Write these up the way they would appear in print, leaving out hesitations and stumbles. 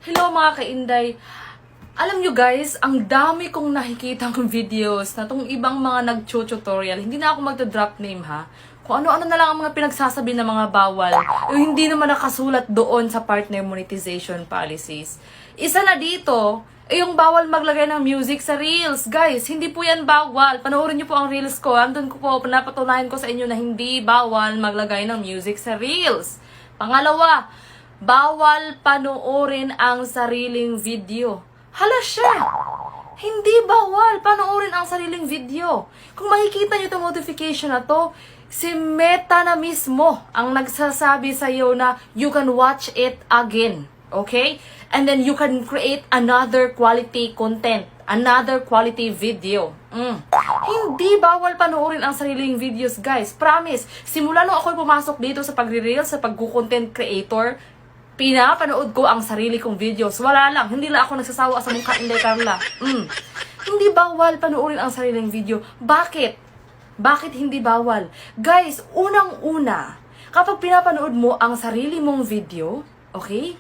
Hello mga kainday. Alam nyo guys, ang dami kong nakikitang videos na tong ibang mga nag-tutorial. Hindi na ako magta-drop name ha. Kung ano-ano na lang ang mga pinagsasabi ng mga bawal. Yung hindi naman nakasulat doon sa partner monetization policies. Isa na dito, yung bawal maglagay ng music sa reels. Guys, hindi po yan bawal. Panoorin nyo po ang reels ko. Andun ko po, pinapatunayan ko sa inyo na hindi bawal maglagay ng music sa reels. Pangalawa, bawal panoorin ang sariling video. Hala siya! Hindi bawal panoorin ang sariling video. Kung makikita nyo itong notification na to, si Meta na mismo ang nagsasabi sa iyo na you can watch it again. Okay? And then you can create another quality content. Another quality video. Hindi bawal panoorin ang sariling videos, guys. Promise. Simula nung ako'y pumasok dito sa pagre-reel, sa pag-content creator, pinapanood ko ang sarili kong videos. Wala lang. Hindi lang ako nagsasawa sa mukha Inday Carla. Hindi bawal panoorin ang sariling video. Bakit? Bakit hindi bawal? Guys, unang-una, kapag pinapanood mo ang sarili mong video, okay?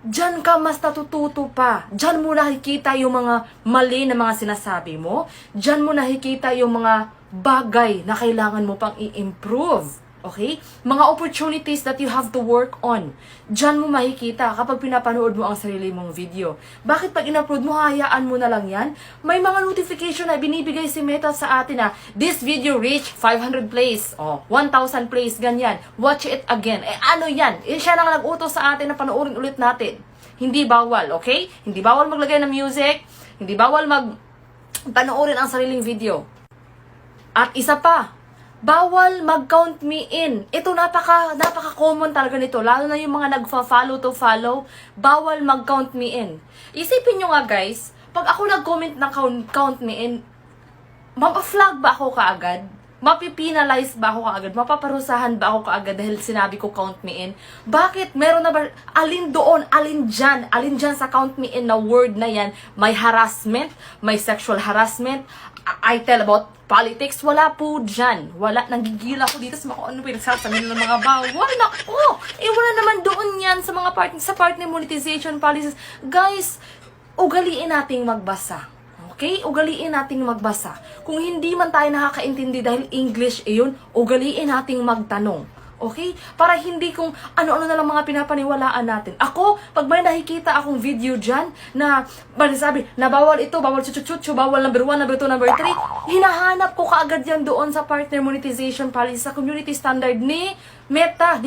Diyan ka mas natututo pa. Diyan mo nakikita yung mga mali na mga sinasabi mo. Diyan mo nakikita yung mga bagay na kailangan mo pang i-improve. Okay? Mga opportunities that you have to work on. Diyan mo makikita kapag pinapanood mo ang sarili mong video. Bakit pag in-upload mo, hayaan mo na lang yan? May mga notification na binibigay si Meta sa atin na this video reached 500 plays, 1,000 plays, ganyan. Watch it again. Ano yan? Siya nang nag-utos sa atin na panoorin ulit natin. Hindi bawal, okay? Hindi bawal maglagay ng music. Hindi bawal panoorin ang sariling video. At isa pa, bawal mag-count me in. Ito napaka-common talaga nito. Lalo na yung mga nagfa-follow to follow, bawal mag-count me in. Isipin nyo nga guys, pag ako nag-comment na count me in, mapa-flag ba ako kaagad? Mapipinalize ba ako kaagad? Mapaparusahan ba ako kaagad dahil sinabi ko count me in? Bakit? Meron na ba? Alin doon? Alin dyan sa count me in na word na yan? May harassment? May sexual harassment? I tell about politics? Wala po dyan. Wala. Nanggigil ako dito sa mga ano pinagsasabi ng mga bawal. Nako! Wala naman doon yan sa mga partner monetization policies. Guys, ugaliin nating magbasa. Okay? Ugaliin nating magbasa. Kung hindi man tayo nakakaintindi dahil English yun, ugaliin nating magtanong. Okay? Para hindi kung ano-ano na lang mga pinapaniwalaan natin. Ako, pag may nakikita akong video dyan na sabi, na bawal ito, bawal chuchuchuchu, bawal number 1, number 2, number 3, hinahanap ko kaagad yan doon sa partner monetization policy, sa community standard ni Meta.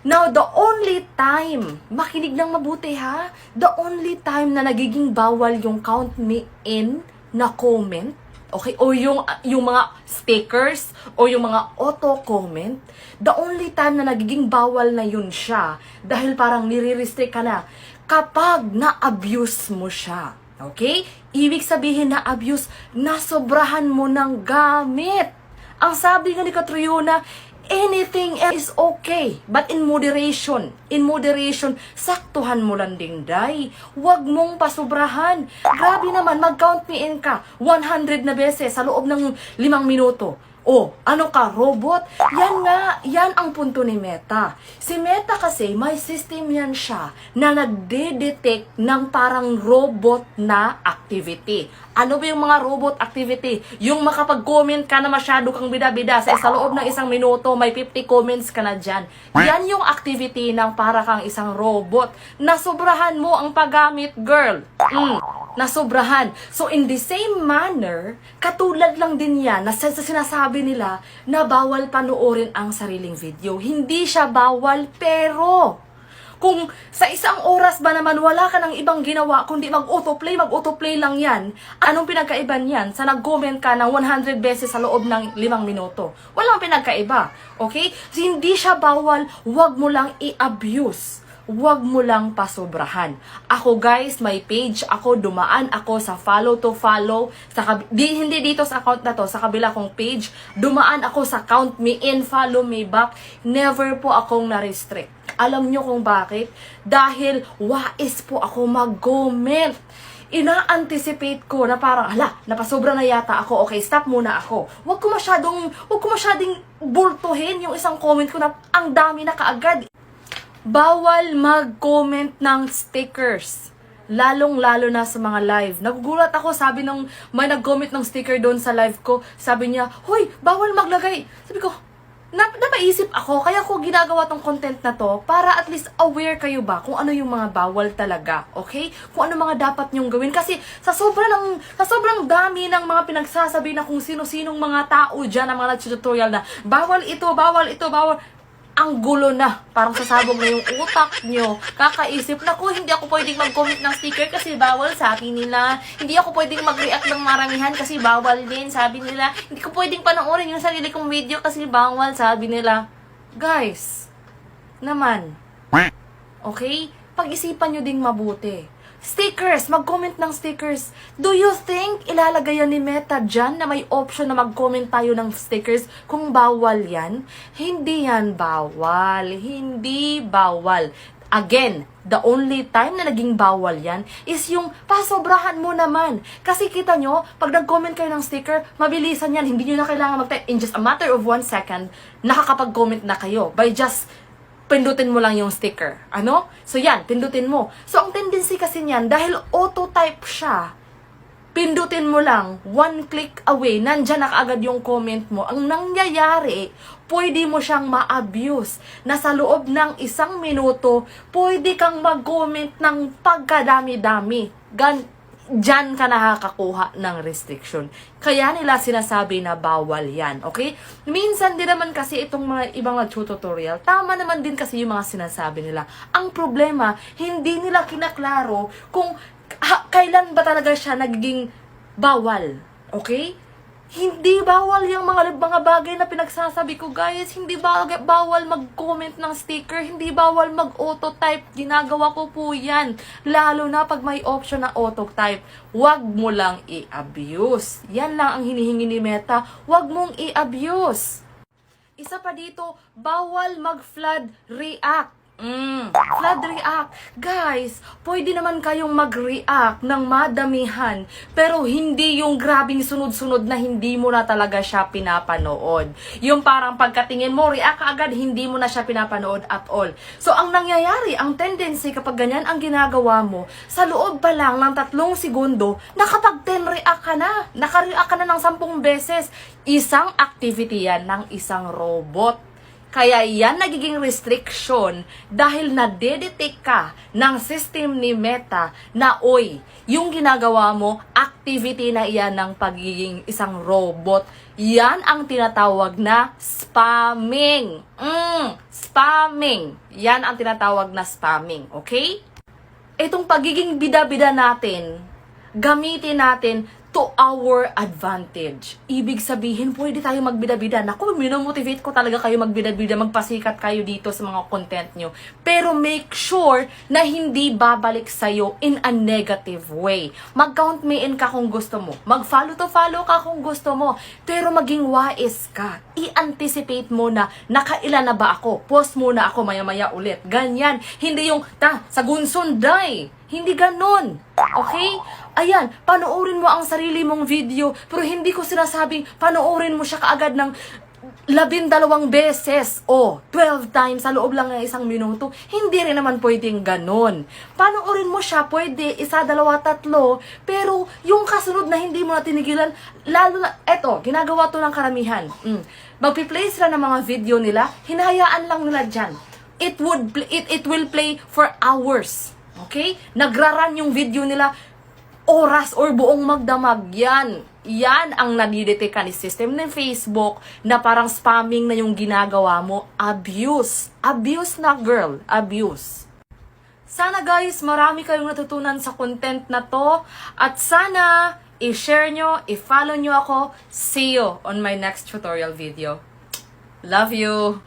Now, the only time, makinig ng mabuti ha, the only time na nagiging bawal yung count me in na comment, okay, o yung mga stickers, o yung mga auto-comment, the only time na nagiging bawal na yun siya, dahil parang nire-restrict ka na, kapag na-abuse mo siya. Okay? Ibig sabihin na abuse, nasobrahan mo ng gamit. Ang sabi nga ni Catriona, anything else is okay, but in moderation. In moderation, saktuhan mo lang ding, day. Huwag mong pasobrahan. Grabe naman, mag-count me in ka 100 na beses sa loob ng 5 minuto. Ano ka, robot? Yan nga, yan ang punto ni Meta. Si Meta kasi, may system yan siya na nagde-detect ng parang robot na activity. Ano ba yung mga robot activity? Yung makapag-comment ka na masyado kang bida-bida sa loob ng 1 minuto, may 50 comments ka na dyan. Yan yung activity ng para kang isang robot. Nasobrahan mo ang paggamit, girl. Nasobrahan. So, in the same manner, katulad lang din yan na sinasabi nila na bawal panoorin ang sariling video. Hindi siya bawal, pero kung sa 1 oras ba naman wala ka ng ibang ginawa, kundi mag-autoplay lang yan, anong pinagkaiba niyan sa nag-comment ka ng 100 beses sa loob ng 5 minuto? Walang pinagkaiba. Okay? So, hindi siya bawal, wag mo lang i-abuse. Huwag mo lang pasobrahan. Ako guys, may page ako, dumaan ako sa follow to follow, hindi dito sa account na to, sa kabila kong page, dumaan ako sa count me in, follow me back, never po akong na-restrict. Alam nyo kung bakit? Dahil wais po ako mag-comment. Ina-anticipate ko na parang, napasobra na yata ako, okay, stop muna ako. Huwag ko masyading bultuhin yung isang comment ko na ang dami na kaagad. bawal mag-comment ng stickers. Lalong-lalo na sa mga live. Nagugulat ako, sabi nung may nag-comment ng sticker doon sa live ko, sabi niya, "Hoy, bawal maglagay." Sabi ko, napaisip ako, kaya ko ginagawa tong content na to para at least aware kayo ba kung ano yung mga bawal talaga, okay? Kung ano mga dapat nyong gawin. Kasi sa sobrang dami ng mga pinagsasabi na kung sino-sinong mga tao dyan, ang mga nag-tutorial na bawal ito, bawal ito, bawal. Ang gulo na. Parang sasabog na yung utak nyo. Kakaisip, naku, hindi ako pwedeng mag-comment ng sticker kasi bawal, sabi nila. Hindi ako pwedeng mag-react ng maramihan kasi bawal din, sabi nila. Hindi ko pwedeng panoorin yung sarili kong video kasi bawal, sabi nila. Guys, naman. Okay? Pag-isipan nyo ding mabuti. Stickers, mag-comment ng stickers. Do you think ilalagay yan ni Meta dyan na may option na mag-comment tayo ng stickers kung bawal yan? Hindi yan bawal. Hindi bawal. Again, the only time na naging bawal yan is yung pasobrahan mo naman. Kasi kita nyo, pag nag-comment kayo ng sticker, mabilisan yan. Hindi nyo na kailangan mag-type. In just a matter of 1 second, nakakapag-comment na kayo by just pindutin mo lang yung sticker. Ano? So yan, pindutin mo. So ang tendency kasi niyan, dahil auto-type siya, pindutin mo lang, 1 click away, nandyan na kaagad yung comment mo. Ang nangyayari, pwede mo siyang ma-abuse. Na sa loob ng 1 minuto, pwede kang mag-comment ng pagkadami-dami. Diyan ka nakakakuha ng restriction. Kaya nila sinasabi na bawal yan, okay? Minsan din naman kasi itong mga ibang nag-tutorial, tama naman din kasi yung mga sinasabi nila. Ang problema, hindi nila kinaklaro kung kailan ba talaga siya nagiging bawal, okay? Hindi bawal yung mga bagay na pinagsasabi ko, guys. Hindi bawal mag-comment ng sticker. Hindi bawal mag-auto-type. Ginagawa ko po yan. Lalo na pag may option na auto-type. Huwag mo lang i-abuse. Yan lang ang hinihingi ni Meta. Huwag mong i-abuse. Isa pa dito, bawal mag-flood react. Flood react. Guys, pwede naman kayong mag-react ng madamihan, pero hindi yung grabing sunod-sunod na hindi mo na talaga siya pinapanood. Yung parang pagkatingin mo, react ka agad, hindi mo na siya pinapanood at all. So, ang nangyayari, ang tendency kapag ganyan ang ginagawa mo, sa loob pa lang ng 3 segundo, nakapag 10 react ka na. Naka-react ka na ng 10 beses. Isang activity yan ng isang robot. Kaya yan nagiging restriction dahil nadedetect ka ng system ni Meta na, oy, yung ginagawa mo, activity na iyan ng pagiging isang robot. Yan ang tinatawag na spamming. Spamming. Yan ang tinatawag na spamming. Okay? Itong pagiging bida-bida natin, gamitin natin to our advantage. Ibig sabihin, pwede tayo magbida-bida. Naku, minomotivate ko talaga kayo magbida-bida, magpasikat kayo dito sa mga content nyo. Pero make sure na hindi babalik sa'yo in a negative way. Mag-count me in ka kung gusto mo. Mag-follow to follow ka kung gusto mo. Pero maging wise ka. I-anticipate mo na, nakailan na ba ako? Post muna ako maya-maya ulit. Ganyan. Hindi yung, sagunsunday. Hindi ganon. Okay? Ayan, panoorin mo ang sarili mong video, pero hindi ko sinasabing panoorin mo siya kaagad ng 12 beses o 12 times sa loob lang ng 1 minuto. Hindi rin naman pwedeng ganon. Panoorin mo siya, pwede, 1, 2, 3, pero yung kasunod na hindi mo na tinigilan, lalo na, eto, ginagawa to ng karamihan. Magpi-play sila ng mga video nila, hinahayaan lang nila dyan. It will play for hours. Okay? Nagraran yung video nila oras or buong magdamag. Yan ang nadidetect ni system ng Facebook na parang spamming na yung ginagawa mo. Abuse. Abuse na, girl. Abuse. Sana guys, marami kayong natutunan sa content na to. At sana, i-share nyo, i-follow nyo ako. See you on my next tutorial video. Love you!